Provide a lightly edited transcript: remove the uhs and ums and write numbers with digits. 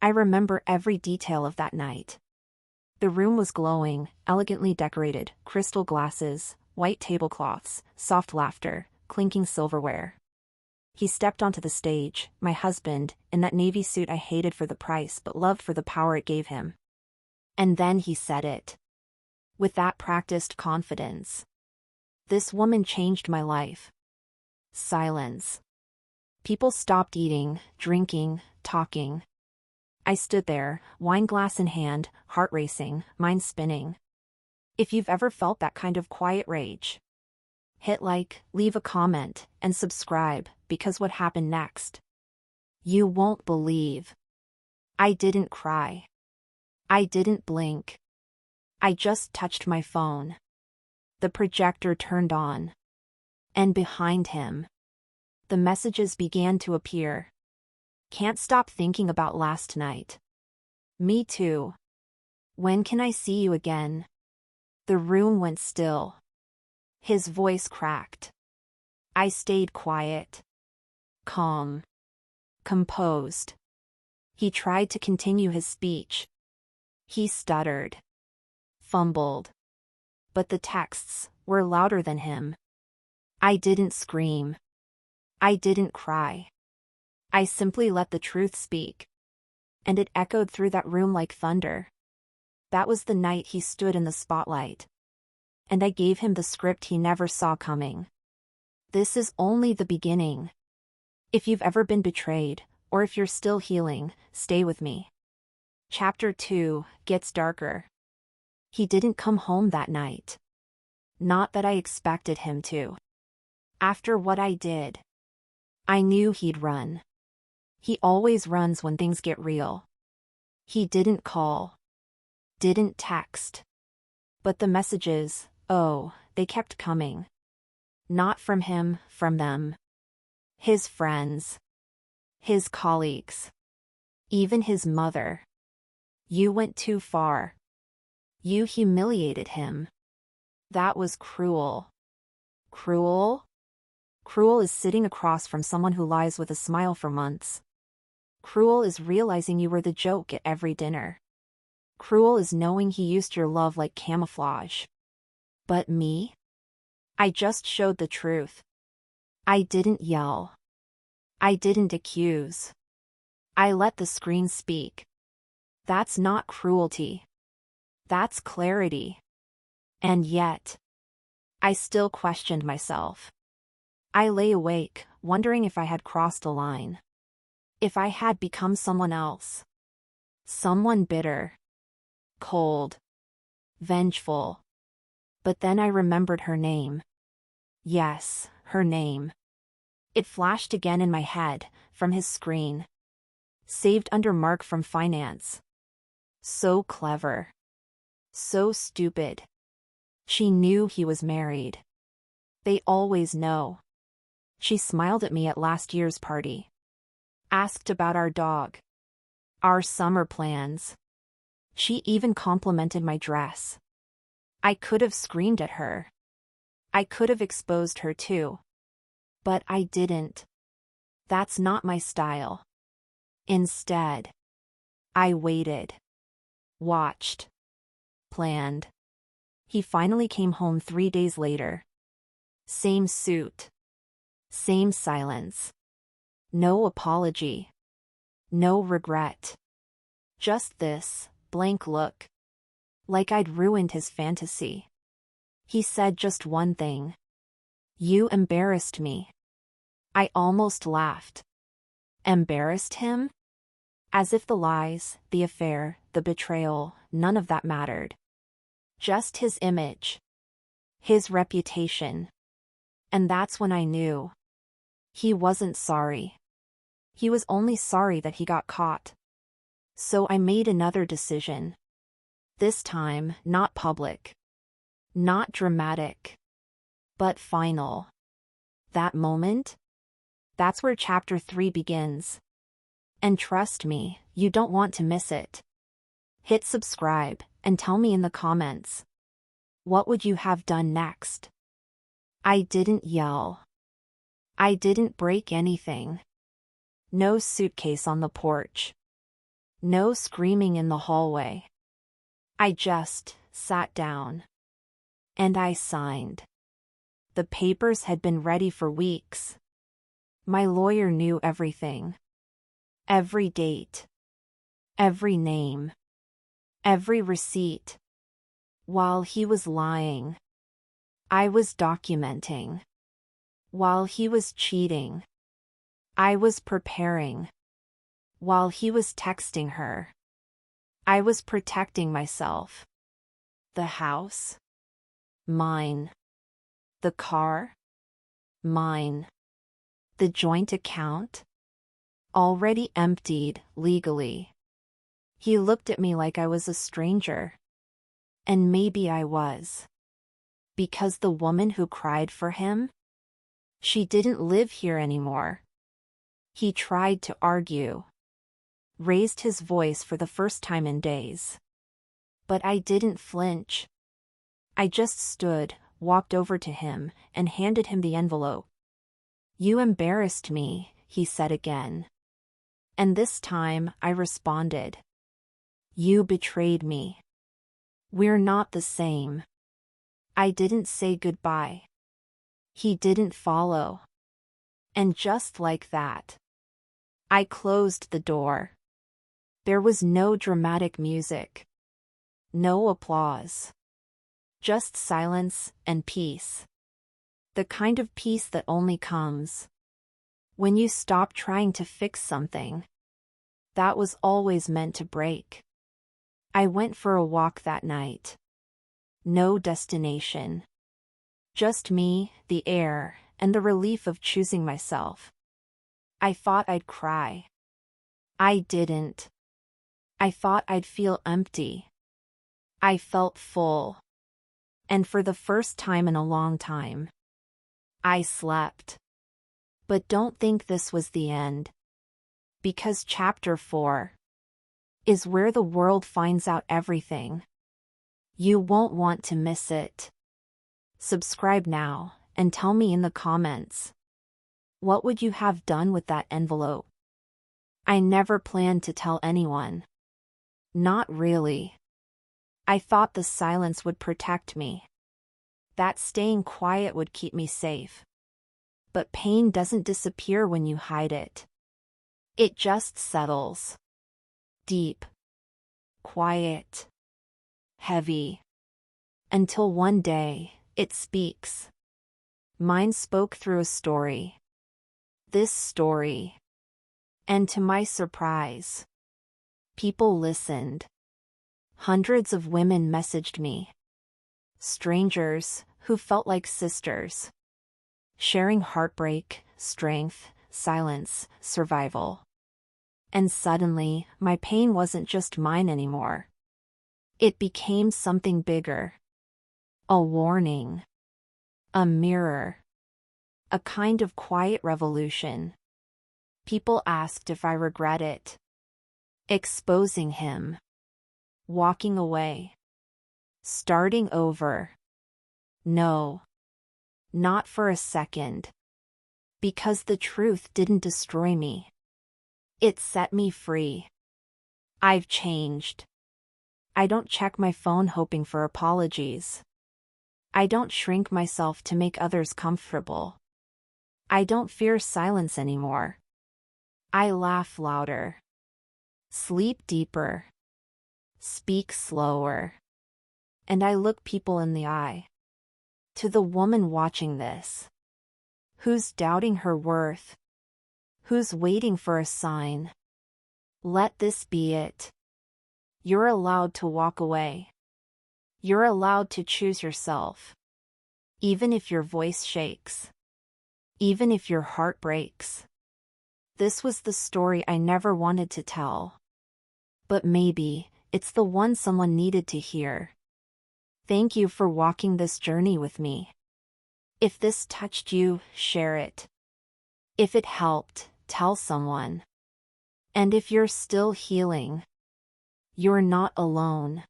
I remember every detail of that night. The room was glowing, elegantly decorated, crystal glasses, white tablecloths, soft laughter, clinking silverware. He stepped onto the stage, my husband, in that navy suit I hated for the price but loved for the power it gave him. And then he said it. With that practiced confidence. This woman changed my life. Silence. People stopped eating, drinking, talking. I stood there, wine glass in hand, heart racing, mind spinning. If you've ever felt that kind of quiet rage, hit like, leave a comment, and subscribe, because what happened next? You won't believe. I didn't cry. I didn't blink. I just touched my phone. The projector turned on. And behind him, the messages began to appear. Can't stop thinking about last night. Me too. When can I see you again? The room went still. His voice cracked. I stayed quiet. Calm. Composed. He tried to continue his speech. He stuttered. Fumbled. But the texts were louder than him. I didn't scream. I didn't cry. I simply let the truth speak. And it echoed through that room like thunder. That was the night he stood in the spotlight. And I gave him the script he never saw coming. This is only the beginning. If you've ever been betrayed, or if you're still healing, stay with me. Chapter 2 gets darker. He didn't come home that night. Not that I expected him to. After what I did, I knew he'd run. He always runs when things get real. He didn't call. Didn't text. But the messages, oh, they kept coming. Not from him, from them. His friends. His colleagues. Even his mother. You went too far. You humiliated him. That was cruel. Cruel? Cruel is sitting across from someone who lies with a smile for months. Cruel is realizing you were the joke at every dinner. Cruel is knowing he used your love like camouflage. But me? I just showed the truth. I didn't yell. I didn't accuse. I let the screen speak. That's not cruelty. That's clarity. And yet, I still questioned myself. I lay awake, wondering if I had crossed a line. If I had become someone else. Someone bitter. Cold. Vengeful. But then I remembered her name. Yes, her name. It flashed again in my head, from his screen. Saved under Mark from finance. So clever. So stupid. She knew he was married. They always know. She smiled at me at last year's party. Asked about our dog. Our summer plans. She even complimented my dress. I could have screamed at her. I could have exposed her too. But I didn't. That's not my style. Instead, I waited. Watched. Planned. He finally came home 3 days later. Same suit. Same silence. No apology. No regret. Just this blank look. Like I'd ruined his fantasy. He said just one thing. You embarrassed me. I almost laughed. Embarrassed him? As if the lies, the affair, the betrayal, none of that mattered. Just his image. His reputation. And that's when I knew. He wasn't sorry. He was only sorry that he got caught. So I made another decision. This time, not public. Not dramatic. But final. That moment? That's where chapter 3 begins. And trust me, you don't want to miss it. Hit subscribe, and tell me in the comments. What would you have done next? I didn't yell. I didn't break anything. No suitcase on the porch. No screaming in the hallway. I just sat down. And I signed. The papers had been ready for weeks. My lawyer knew everything. Every date. Every name. Every receipt. While he was lying, I was documenting. While he was cheating, I was preparing. While he was texting her, I was protecting myself. The house? Mine. The car? Mine. The joint account? Already emptied, legally. He looked at me like I was a stranger. And maybe I was. Because the woman who cried for him? She didn't live here anymore. He tried to argue. Raised his voice for the first time in days. But I didn't flinch. I just stood, walked over to him, and handed him the envelope. "You embarrassed me," he said again. And this time I responded. "You betrayed me. We're not the same." I didn't say goodbye. He didn't follow. And just like that, I closed the door. There was no dramatic music. No applause. Just silence and peace. The kind of peace that only comes when you stop trying to fix something that was always meant to break. I went for a walk that night. No destination. Just me, the air, and the relief of choosing myself. I thought I'd cry. I didn't. I thought I'd feel empty. I felt full. And for the first time in a long time, I slept. But don't think this was the end. Because chapter 4 is where the world finds out everything. You won't want to miss it. Subscribe now, and tell me in the comments. What would you have done with that envelope? I never planned to tell anyone. Not really. I thought the silence would protect me. That staying quiet would keep me safe. But pain doesn't disappear when you hide it. It just settles. Deep. Quiet. Heavy. Until one day, it speaks. Mine spoke through a story. This story. And to my surprise, people listened. Hundreds of women messaged me. Strangers, who felt like sisters. Sharing heartbreak, strength, silence, survival. And suddenly, my pain wasn't just mine anymore. It became something bigger. A warning. A mirror. A kind of quiet revolution. People asked if I regret it. Exposing him. Walking away. Starting over. No. Not for a second. Because the truth didn't destroy me. It set me free. I've changed. I don't check my phone hoping for apologies. I don't shrink myself to make others comfortable. I don't fear silence anymore. I laugh louder. Sleep deeper. Speak slower. And I look people in the eye. To the woman watching this. Who's doubting her worth? Who's waiting for a sign? Let this be it. You're allowed to walk away. You're allowed to choose yourself. Even if your voice shakes. Even if your heart breaks. This was the story I never wanted to tell. But maybe, it's the one someone needed to hear. Thank you for walking this journey with me. If this touched you, share it. If it helped, tell someone. And if you're still healing, you're not alone.